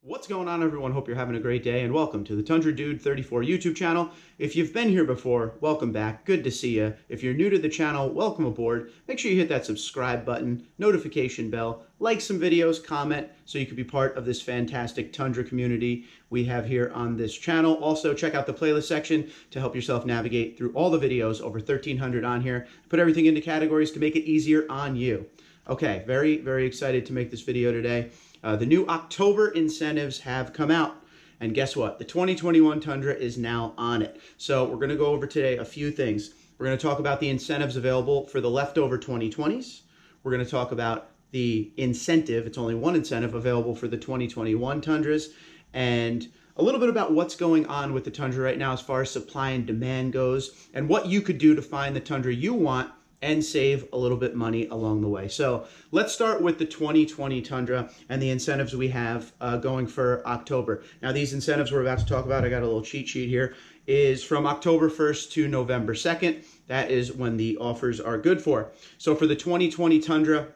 What's going on, everyone? Hope you're having a great day, and welcome to the Tundra Dude 34 YouTube channel. If you've been here before, welcome back. Good to see you. If you're new to the channel, welcome aboard. Make sure you hit that subscribe button, notification bell, like some videos, comment, so you can be part of this fantastic Tundra community we have here on this channel. Also, check out the playlist section to help yourself navigate through all the videos, over 1,300 on here. Put everything into categories to make it easier on you. Okay, very excited to make this video today. The new October incentives have come out, and guess what? The 2021 Tundra is now on it. So we're going to go over today a few things. We're going to talk about the incentives available for the leftover 2020s. We're going to talk about the incentive, it's only one incentive, available for the 2021 Tundras, and a little bit about what's going on with the Tundra right now as far as supply and demand goes, and what you could do to find the Tundra you want and save a little bit money along the way. So let's start with the 2020 Tundra and the incentives we have going for October. Now, these incentives we're about to talk about, I got a little cheat sheet here, is from October 1st to November 2nd. That is when the offers are good for. So for the 2020 Tundra,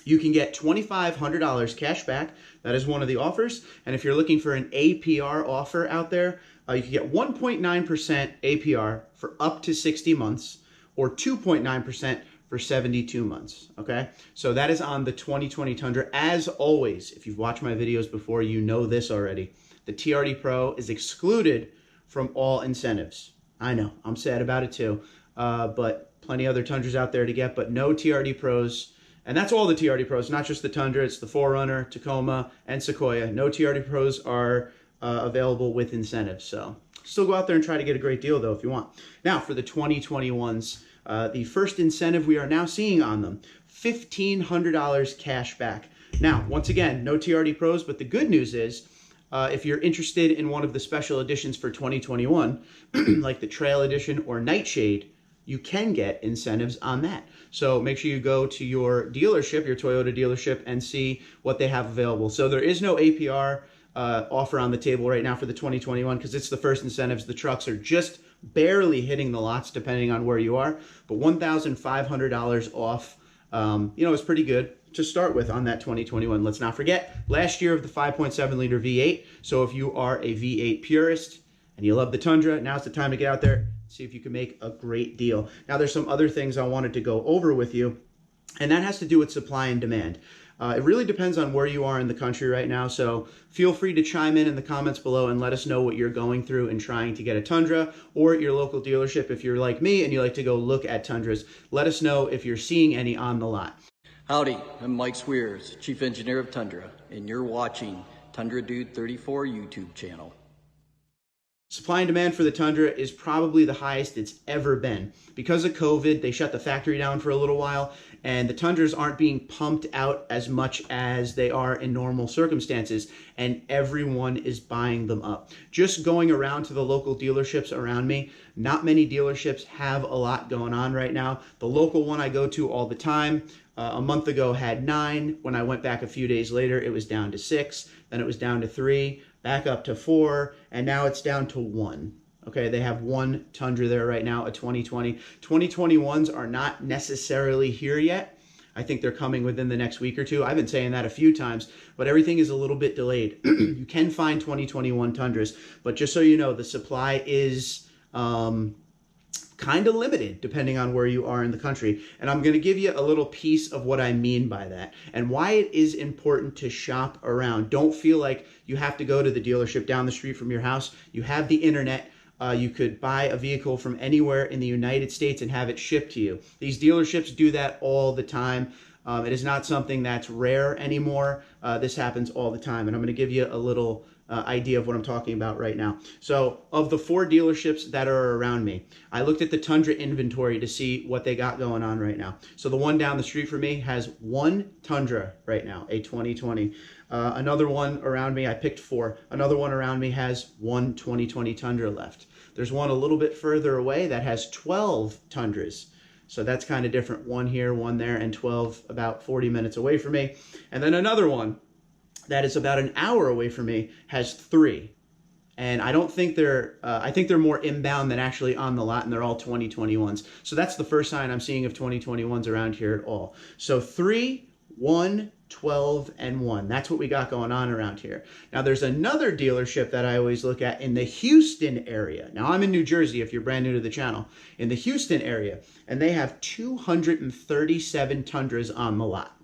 you can get $2,500 cash back. That is one of the offers. And if you're looking for an APR offer out there, you can get 1.9% APR for up to 60 months. Or 2.9% for 72 months, okay? So that is on the 2020 Tundra. As always, if you've watched my videos before, you know this already. The TRD Pro is excluded from all incentives. I know, I'm sad about it too, but plenty other Tundras out there to get, but no TRD Pros. And that's all the TRD Pros, not just the Tundra, it's the 4Runner, Tacoma, and Sequoia. No TRD Pros are available with incentives, so still go out there and try to get a great deal though if you want. Now for the 2021s, the first incentive we are now seeing on them, $1,500 cash back. Now, once again, no TRD Pros, but the good news is if you're interested in one of the special editions for 2021, like the Trail Edition or Nightshade, you can get incentives on that. So make sure you go to your dealership, your Toyota dealership, and see what they have available. So there is no APR offer on the table right now for the 2021 because it's the first incentives. The trucks are just barely hitting the lots depending on where you are, but $1,500 off, is pretty good to start with on that 2021. Let's not forget last year of the 5.7 liter V8. So if you are a V8 purist and you love the Tundra, now's the time to get out there, see if you can make a great deal. Now there's some other things I wanted to go over with you, and that has to do with supply and demand. It really depends on where you are in the country right now, so feel free to chime in the comments below and let us know what you're going through in trying to get a Tundra, or at your local dealership if you're like me and you like to go look at Tundras. Let us know if you're seeing any on the lot. Howdy, I'm Mike Swears, Chief Engineer of Tundra, and you're watching Tundra Dude 34 YouTube channel. Supply and demand for the Tundra is probably the highest it's ever been. Because of COVID, they shut the factory down for a little while, and the Tundras aren't being pumped out as much as they are in normal circumstances, and everyone is buying them up. Just going around to the local dealerships around me, not many dealerships have a lot going on right now. The local one I go to all the time, a month ago had 9. When I went back a few days later, it was down to 6. Then it was down to 3, back up to 4, and now it's down to 1. Okay, they have 1 Tundra there right now, a 2020. 2021s are not necessarily here yet. I think they're coming within the next week or two. I've been saying that a few times, but everything is a little bit delayed. You can find 2021 Tundras, but just so you know, the supply is kind of limited depending on where you are in the country. And I'm going to give you a little piece of what I mean by that and why it is important to shop around. Don't feel like you have to go to the dealership down the street from your house. You have the internet. You could buy a vehicle from anywhere in the United States and have it shipped to you. These dealerships do that all the time. It is not something that's rare anymore. This happens all the time. And I'm going to give you a little idea of what I'm talking about right now. So of the 4 dealerships that are around me, I looked at the Tundra inventory to see what they got going on right now. So the one down the street from me has 1 Tundra right now, a 2020. Another one around me, I picked 4. Another one around me has 1 2020 Tundra left. There's one a little bit further away that has 12 Tundras. So that's kind of different. 1 here, 1 there, and 12 about 40 minutes away from me. And then another one that is about an hour away from me has 3. And I don't think I think they're more inbound than actually on the lot, and they're all 2021s. So that's the first sign I'm seeing of 2021s around here at all. So 3, 1, 12 and 1. That's what we got going on around here. Now, there's another dealership that I always look at in the Houston area. Now, I'm in New Jersey if you're brand new to the channel. In the Houston area, and they have 237 Tundras on the lot.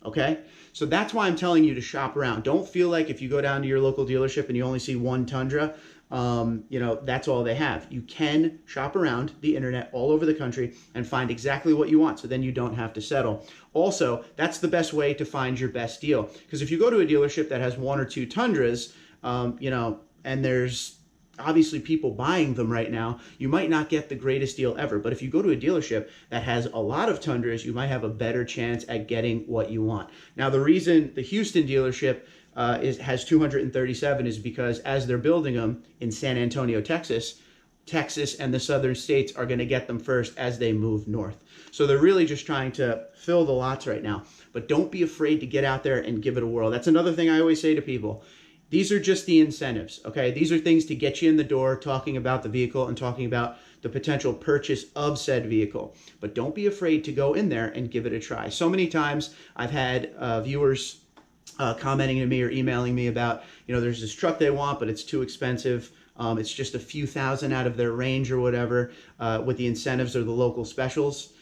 Okay? So that's why I'm telling you to shop around. Don't feel like if you go down to your local dealership and you only see one Tundra, that's all they have. You can shop around the internet all over the country and find exactly what you want, so then you don't have to settle. Also, that's the best way to find your best deal, because if you go to a dealership that has one or two Tundras, and there's obviously people buying them right now, you might not get the greatest deal ever. But if you go to a dealership that has a lot of Tundras, you might have a better chance at getting what you want. Now, the reason the Houston dealership has 237 is because as they're building them in San Antonio, Texas and the southern states are going to get them first as they move north. So they're really just trying to fill the lots right now. But don't be afraid to get out there and give it a whirl. That's another thing I always say to people. These are just the incentives, okay? These are things to get you in the door, talking about the vehicle and talking about the potential purchase of said vehicle. But don't be afraid to go in there and give it a try. So many times I've had viewers commenting to me or emailing me about, there's this truck they want, but it's too expensive. It's just a few thousand out of their range or whatever with the incentives or the local specials.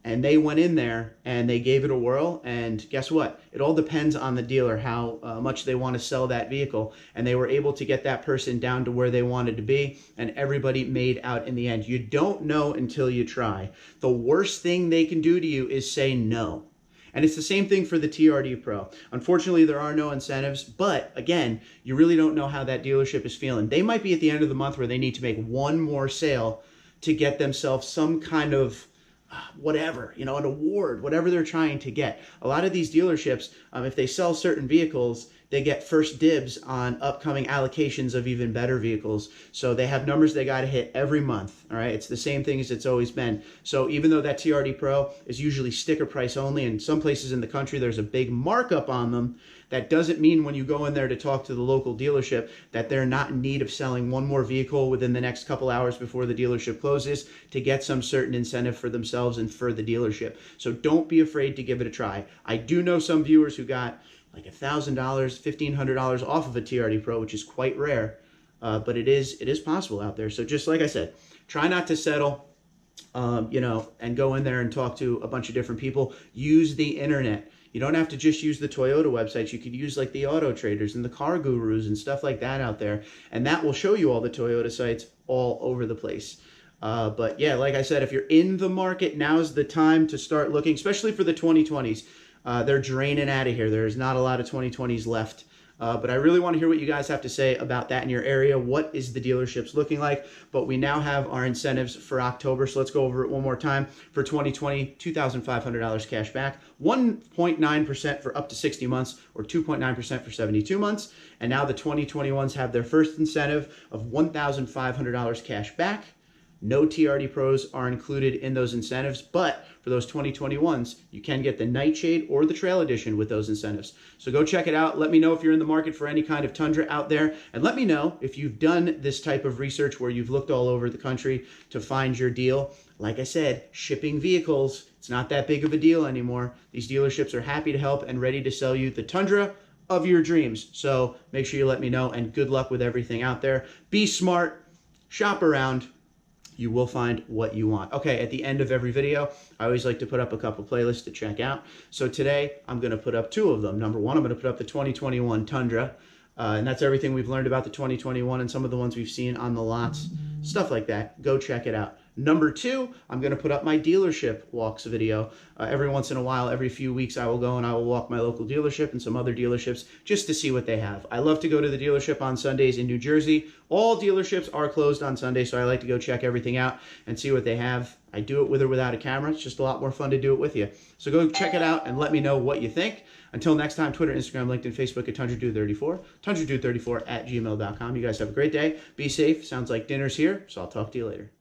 And they went in there and they gave it a whirl. And guess what? It all depends on the dealer, how much they want to sell that vehicle. And they were able to get that person down to where they wanted to be. And everybody made out in the end. You don't know until you try. The worst thing they can do to you is say no. And it's the same thing for the TRD Pro. Unfortunately, there are no incentives, but again, you really don't know how that dealership is feeling. They might be at the end of the month where they need to make one more sale to get themselves some kind of whatever, an award, whatever they're trying to get. A lot of these dealerships, if they sell certain vehicles, they get first dibs on upcoming allocations of even better vehicles. So they have numbers they got to hit every month. All right. It's the same thing as it's always been. So even though that TRD Pro is usually sticker price only, in some places in the country, there's a big markup on them. That doesn't mean when you go in there to talk to the local dealership that they're not in need of selling one more vehicle within the next couple hours before the dealership closes to get some certain incentive for themselves and for the dealership. So don't be afraid to give it a try. I do know some viewers who got like $1,000, $1,500 off of a TRD Pro, which is quite rare, but it is possible out there. So just like I said, try not to settle, and go in there and talk to a bunch of different people. Use the internet. You don't have to just use the Toyota websites. You could use like the Auto Traders and the Car Gurus and stuff like that out there. And that will show you all the Toyota sites all over the place. But yeah, like I said, if you're in the market, now's the time to start looking, especially for the 2020s. They're draining out of here. There's not a lot of 2020s left. But I really want to hear what you guys have to say about that in your area. What is the dealerships looking like? But we now have our incentives for October, so let's go over it one more time. For 2020, $2,500 cash back, 1.9% for up to 60 months, or 2.9% for 72 months. And now the 2021s have their first incentive of $1,500 cash back. No TRD Pros are included in those incentives, but for those 2021s, you can get the Nightshade or the Trail Edition with those incentives. So go check it out. Let me know if you're in the market for any kind of Tundra out there, and let me know if you've done this type of research where you've looked all over the country to find your deal. Like I said, shipping vehicles, it's not that big of a deal anymore. These dealerships are happy to help and ready to sell you the Tundra of your dreams. So make sure you let me know, and good luck with everything out there. Be smart, shop around. You will find what you want. Okay, at the end of every video, I always like to put up a couple playlists to check out. So today, I'm going to put up two of them. Number one, I'm going to put up the 2021 Tundra. And that's everything we've learned about the 2021 and some of the ones we've seen on the lots, stuff like that. Go check it out. Number two, I'm going to put up my dealership walks video. Every once in a while, every few weeks, I will go and I will walk my local dealership and some other dealerships just to see what they have. I love to go to the dealership on Sundays in New Jersey. All dealerships are closed on Sunday, so I like to go check everything out and see what they have. I do it with or without a camera. It's just a lot more fun to do it with you. So go check it out and let me know what you think. Until next time, Twitter, Instagram, LinkedIn, Facebook at TundraDude34, TundraDude34 at gmail.com. You guys have a great day. Be safe. Sounds like dinner's here, so I'll talk to you later.